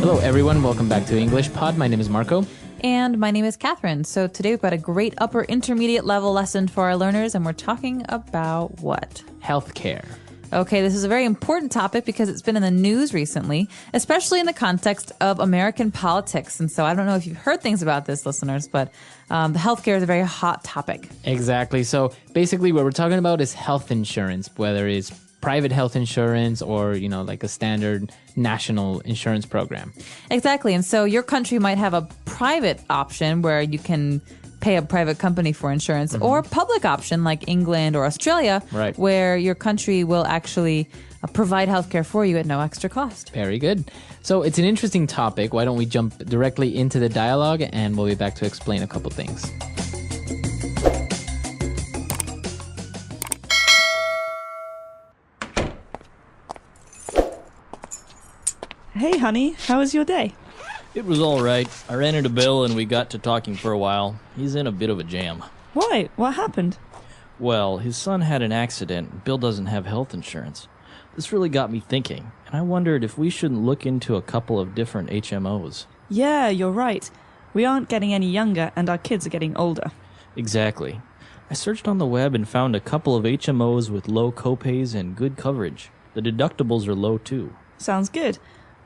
Hello, everyone. Welcome back to English Pod. My name is Marco. And my name is Catherine. So today we've got a great upper intermediate level lesson for our learners, and we're talking about what? Healthcare. Okay, this is a very important topic because it's been in the news recently, especially in the context of American politics. And so I don't know if you've heard things about this, listeners, but the healthcare is a very hot topic. Exactly. So basically what we're talking about is health insurance, whether it's private health insurance or, like a standard national insurance program. Exactly. And so your country might have a private option where you can pay a private company for insurance, or a public option like England or Australia, right, where your country will actually provide healthcare for you at no extra cost. Very good. So it's an interesting topic. Why don't we jump directly into the dialogue, and we'll be back to explain a couple things. Hey, honey, how was your day? It was all right. I ran into Bill and we got to talking for a while. He's in a bit of a jam. Why? What happened? Well, his son had an accident. Bill doesn't have health insurance. This really got me thinking, and I wondered if we shouldn't look into a couple of different HMOs. Yeah, you're right. We aren't getting any younger, and our kids are getting older. Exactly. I searched on the web and found a couple of HMOs with low copays and good coverage. The deductibles are low too. Sounds good.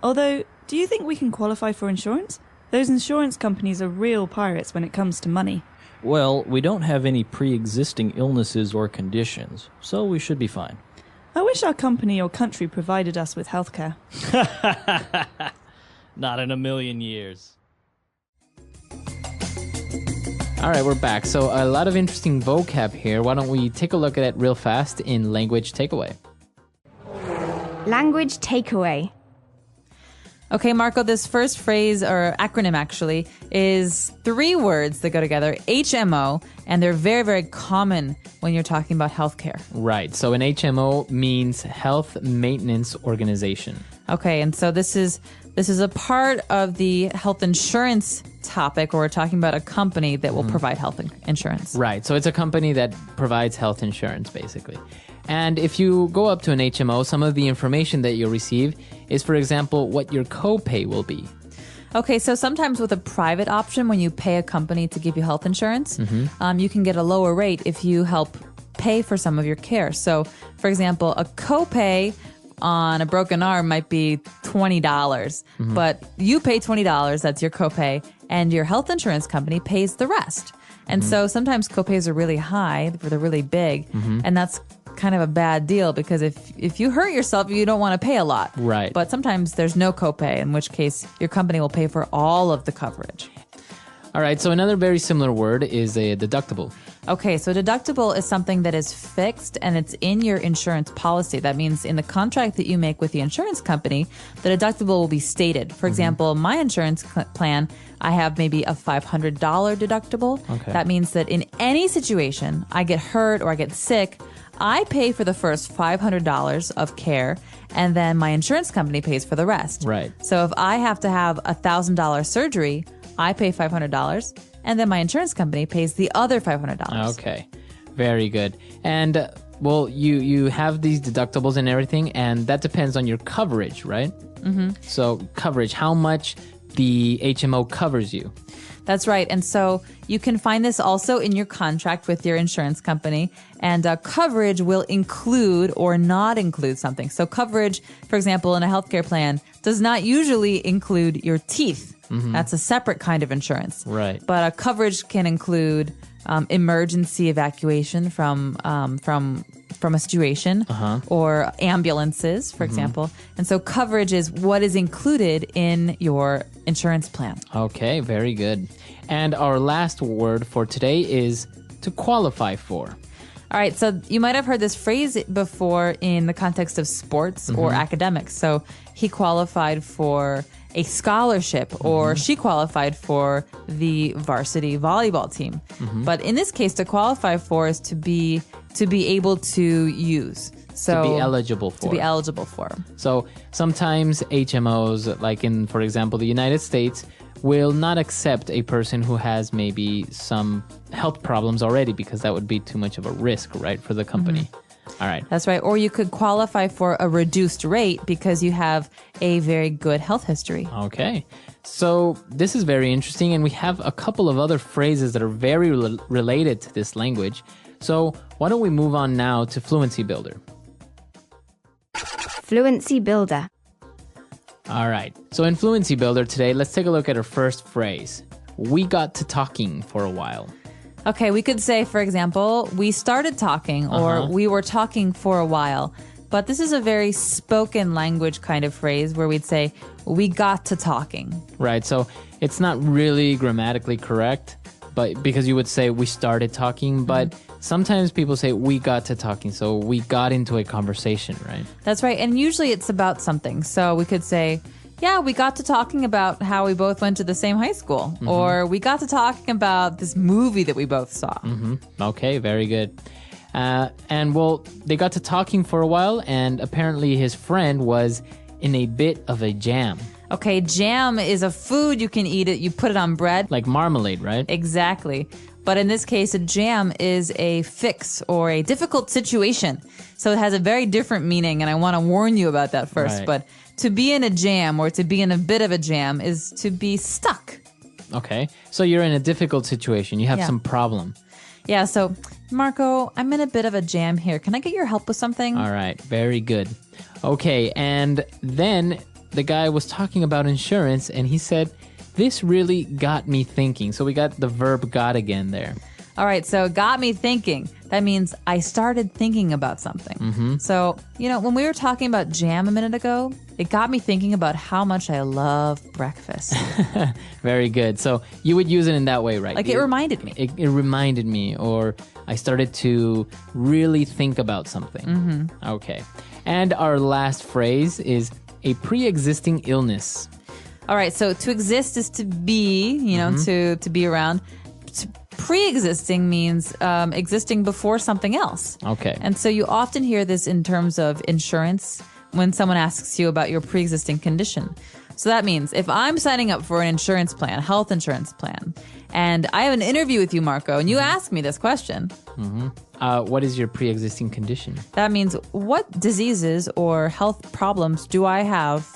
Although, do you think we can qualify for insurance? Those insurance companies are real pirates when it comes to money. Well, we don't have any pre-existing illnesses or conditions, so we should be fine. I wish our company or country provided us with healthcare. Not in a million years. All right, we're back. So a lot of interesting vocab here. Why don't we take a look at it real fast in Language Takeaway? Language takeaway. Okay, Marco, this first phrase, or acronym actually, is 3 words that go together, HMO, and they're very, very common when you're talking about healthcare. Right. So an HMO means Health Maintenance Organization. Okay, and so this is a part of the health insurance topic, where we're talking about a company that will provide health insurance. Right. So it's a company that provides health insurance, basically. And if you go up to an HMO, some of the information that you'll receive is, for example, what your copay will be. Okay, so sometimes with a private option, when you pay a company to give you health insurance, you can get a lower rate if you help pay for some of your care. So, for example, a copay on a broken arm might be $20, but you pay $20, that's your copay, and your health insurance company pays the rest. And so sometimes copays are really high, they're really big, and that's kind of a bad deal, because if you hurt yourself, you don't want to pay a lot. Right. But sometimes there's no copay, in which case your company will pay for all of the coverage. All right, so another very similar word is a deductible. Okay, so deductible is something that is fixed and it's in your insurance policy. That means in the contract that you make with the insurance company, the deductible will be stated. For example, my insurance plan, I have maybe a $500 deductible. Okay. That means that in any situation, I get hurt or I get sick, I pay for the first $500 of care, and then my insurance company pays for the rest. Right. So if I have to have a $1,000 surgery, I pay $500, and then my insurance company pays the other $500. Okay, very good. And, well, you have these deductibles and everything, and that depends on your coverage, right? So coverage, how much the HMO covers you. That's right. And so you can find this also in your contract with your insurance company. And coverage will include or not include something. So coverage, for example, in a healthcare plan, does not usually include your teeth. That's a separate kind of insurance. Right. But coverage can include emergency evacuation from a situation, or ambulances, for example. And so coverage is what is included in your insurance plan. Okay, very good. And our last word for today is to qualify for. All right, so you might have heard this phrase before in the context of sports or academics. So he qualified for a scholarship, or she qualified for the varsity volleyball team. But in this case, to qualify for is to be able to use. So to be eligible for. To be eligible for. So sometimes HMOs, like in, for example, the United States, will not accept a person who has maybe some health problems already, because that would be too much of a risk, right, for the company. All right. That's right. Or you could qualify for a reduced rate because you have a very good health history. Okay. So this is very interesting, and we have a couple of other phrases that are very related to this language. So why don't we move on now to Fluency Builder? Fluency Builder. All right. So in Fluency Builder today, let's take a look at our first phrase. We got to talking for a while. Okay, we could say, for example, we started talking or we were talking for a while. But this is a very spoken language kind of phrase where we'd say, we got to talking. Right. So it's not really grammatically correct, but because you would say we started talking, but sometimes people say we got to talking. So we got into a conversation, right? That's right. And usually it's about something. So we could say, yeah, we got to talking about how we both went to the same high school. Or we got to talking about this movie that we both saw. Okay, very good. And well, they got to talking for a while, and apparently his friend was in a bit of a jam. Okay, jam is a food. You can eat it. You put it on bread. Like marmalade, right? Exactly. But in this case, a jam is a fix or a difficult situation. So it has a very different meaning, and I want to warn you about that first. Right. But to be in a jam or to be in a bit of a jam is to be stuck. Okay. So you're in a difficult situation. You have some problem. Yeah, so Marco, I'm in a bit of a jam here. Can I get your help with something? All right. Very good. Okay. And then the guy was talking about insurance, and he said, this really got me thinking. So we got the verb got again there. All right, so got me thinking. That means I started thinking about something. So, when we were talking about jam a minute ago, it got me thinking about how much I love breakfast. Very good. So you would use it in that way, right? Like it reminded me. It reminded me, or I started to really think about something. Okay. And our last phrase is a pre-existing illness. All right, so to exist is to be, to be around. Pre-existing means existing before something else. Okay. And so you often hear this in terms of insurance when someone asks you about your pre-existing condition. So that means if I'm signing up for an insurance plan, health insurance plan, and I have an interview with you, Marco, and you ask me this question. What is your pre-existing condition? That means what diseases or health problems do I have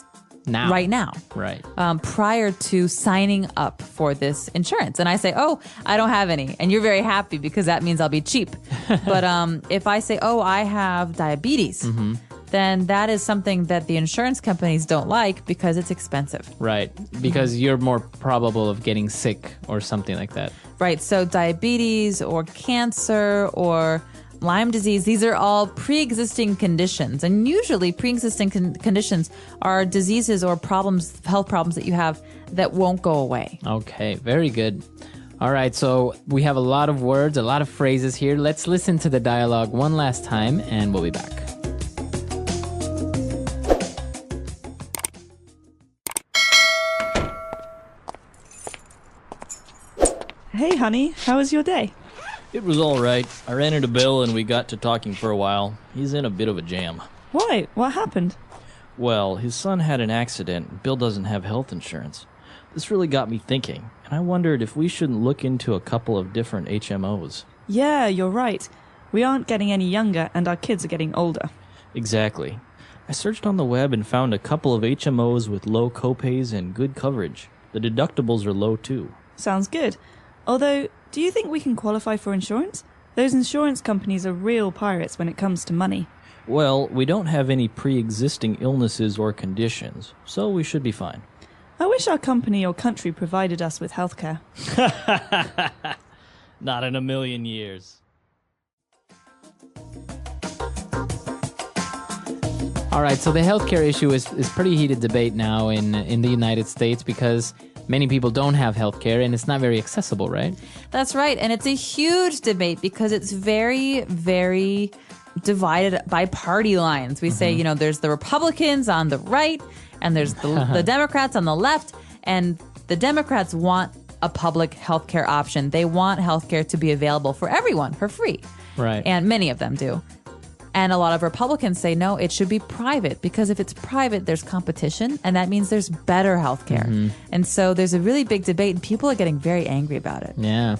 right now? Right. Prior to signing up for this insurance. And I say, oh, I don't have any. And you're very happy because that means I'll be cheap. But if I say, oh, I have diabetes, then that is something that the insurance companies don't like because it's expensive. Right. Because you're more probable of getting sick or something like that. Right. So diabetes or cancer or Lyme disease, these are all pre-existing conditions. And usually pre-existing conditions are diseases or problems, health problems that you have that won't go away. Okay, very good. All right, so we have a lot of words, a lot of phrases here. Let's listen to the dialogue one last time, and we'll be back. Hey, honey, how was your day? It was all right. I ran into Bill and we got to talking for a while. He's in a bit of a jam. Why? What happened? Well, his son had an accident. Bill doesn't have health insurance. This really got me thinking, and I wondered if we shouldn't look into a couple of different HMOs. Yeah, you're right. We aren't getting any younger, and our kids are getting older. Exactly. I searched on the web and found a couple of HMOs with low copays and good coverage. The deductibles are low too. Sounds good. Although, do you think we can qualify for insurance? Those insurance companies are real pirates when it comes to money. Well, we don't have any pre-existing illnesses or conditions, so we should be fine. I wish our company or country provided us with healthcare. Not in a million years. All right, so the healthcare issue is pretty heated debate now in the United States because many people don't have healthcare and it's not very accessible, right? That's right. And it's a huge debate because it's very, very divided by party lines. We say, there's the Republicans on the right and there's the Democrats on the left. And the Democrats want a public healthcare option. They want healthcare to be available for everyone for free. Right. And many of them do. And a lot of Republicans say, no, it should be private because if it's private, there's competition and that means there's better healthcare. And so there's a really big debate and people are getting very angry about it. Yeah.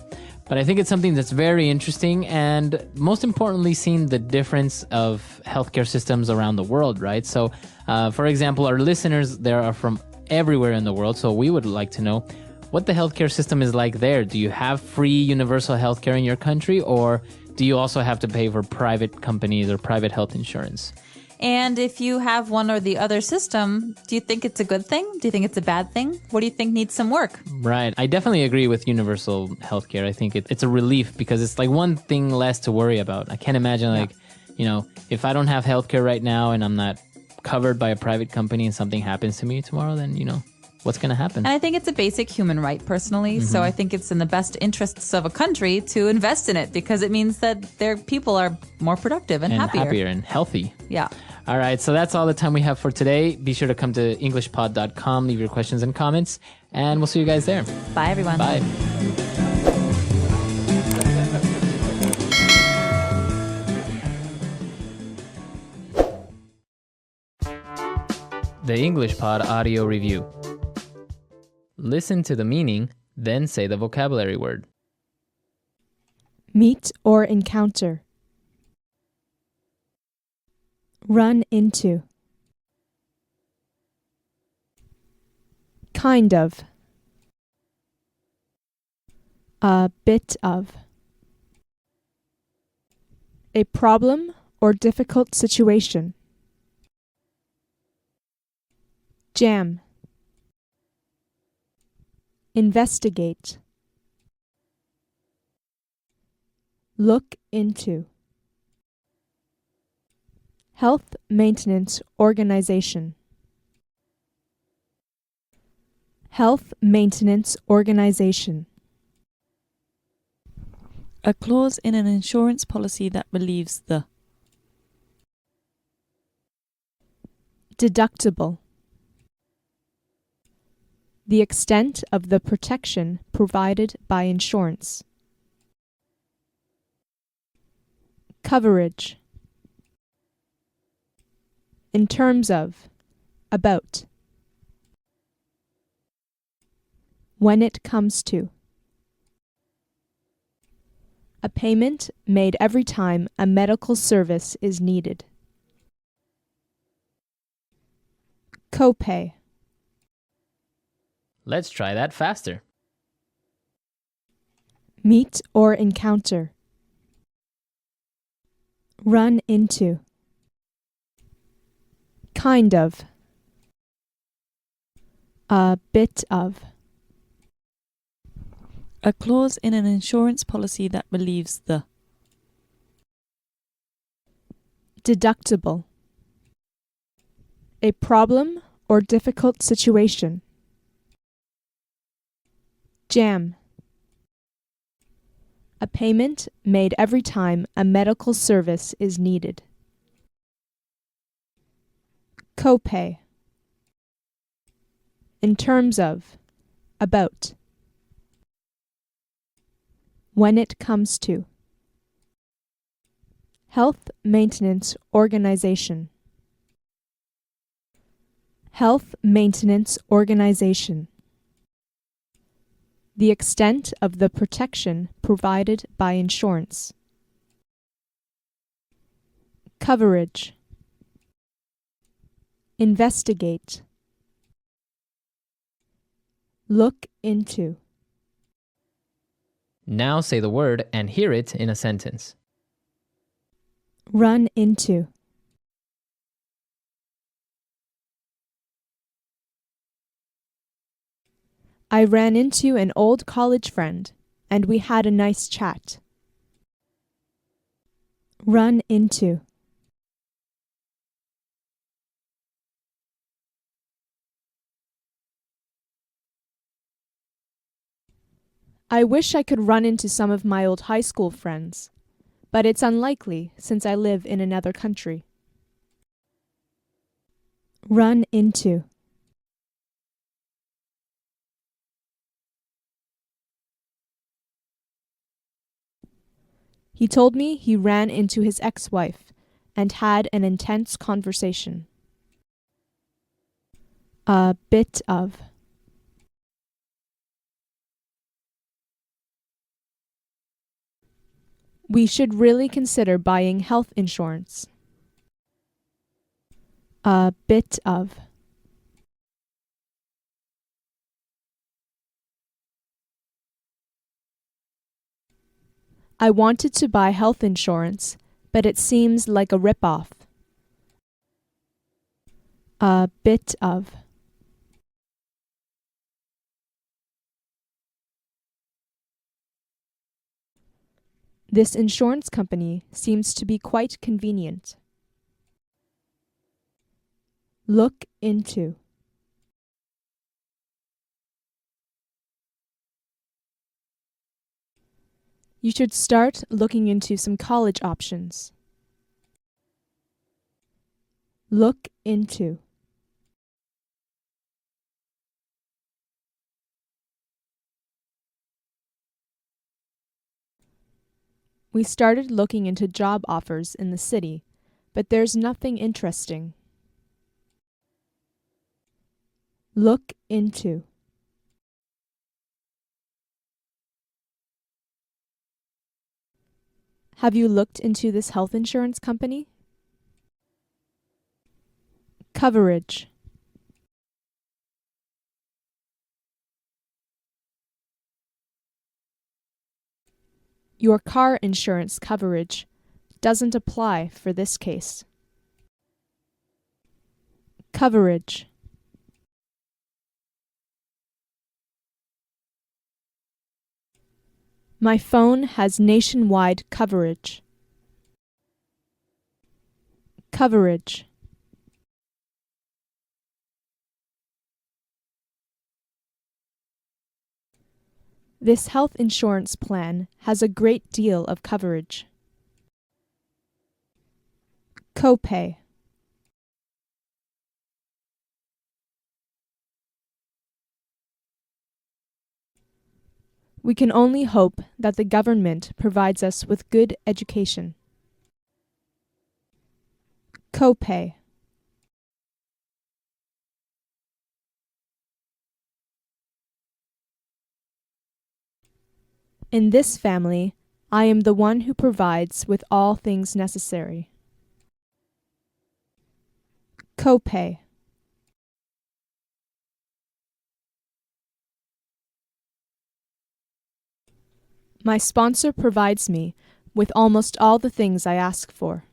But I think it's something that's very interesting, and most importantly, seeing the difference of healthcare systems around the world, right? So, for example, our listeners there are from everywhere in the world, so we would like to know what the healthcare system is like there. Do you have free universal healthcare in your country, or do you also have to pay for private companies or private health insurance? And if you have one or the other system, do you think it's a good thing? Do you think it's a bad thing? What do you think needs some work? Right. I definitely agree with universal healthcare. I think it's a relief because it's like one thing less to worry about. I can't imagine if I don't have healthcare right now and I'm not covered by a private company and something happens to me tomorrow, then, what's going to happen? And I think it's a basic human right personally. So I think it's in the best interests of a country to invest in it because it means that their people are more productive and happier and healthy. Yeah. All right, so that's all the time we have for today. Be sure to come to EnglishPod.com, leave your questions and comments, and we'll see you guys there. Bye, everyone. Bye. The English Pod Audio Review. Listen to the meaning, then say the vocabulary word. Meet or encounter. Run into. Kind of. A bit of. A problem or difficult situation. Jam. Investigate. Look into. Health Maintenance Organization. Health Maintenance Organization. A clause in an insurance policy that relieves the. Deductible. The extent of the protection provided by insurance. Coverage. In terms of. About. When it comes to. A payment made every time a medical service is needed. Copay. Let's try that faster. Meet or encounter. Run into. Kind of. A bit of. A clause in an insurance policy that relieves the. Deductible. A problem or difficult situation. Jam. A payment made every time a medical service is needed. Copay. In terms of. About. When it comes to. Health Maintenance Organization. Health Maintenance Organization. The extent of the protection provided by insurance. Coverage. Investigate. Look into. Now say the word and hear it in a sentence. Run into. I ran into an old college friend, and we had a nice chat. Run into. I wish I could run into some of my old high school friends, but it's unlikely since I live in another country. Run into. He told me he ran into his ex-wife and had an intense conversation. A bit of. We should really consider buying health insurance. A bit of. I wanted to buy health insurance, but it seems like a rip-off. A bit of. This insurance company seems to be quite convenient. Look into. You should start looking into some college options. Look into. We started looking into job offers in the city, but there's nothing interesting. Look into. Have you looked into this health insurance company? Coverage. Your car insurance coverage doesn't apply for this case. Coverage. My phone has nationwide coverage. Coverage. This health insurance plan has a great deal of coverage. Copay. We can only hope that the government provides us with good education. Copay. In this family, I am the one who provides with all things necessary. Copay. My sponsor provides me with almost all the things I ask for.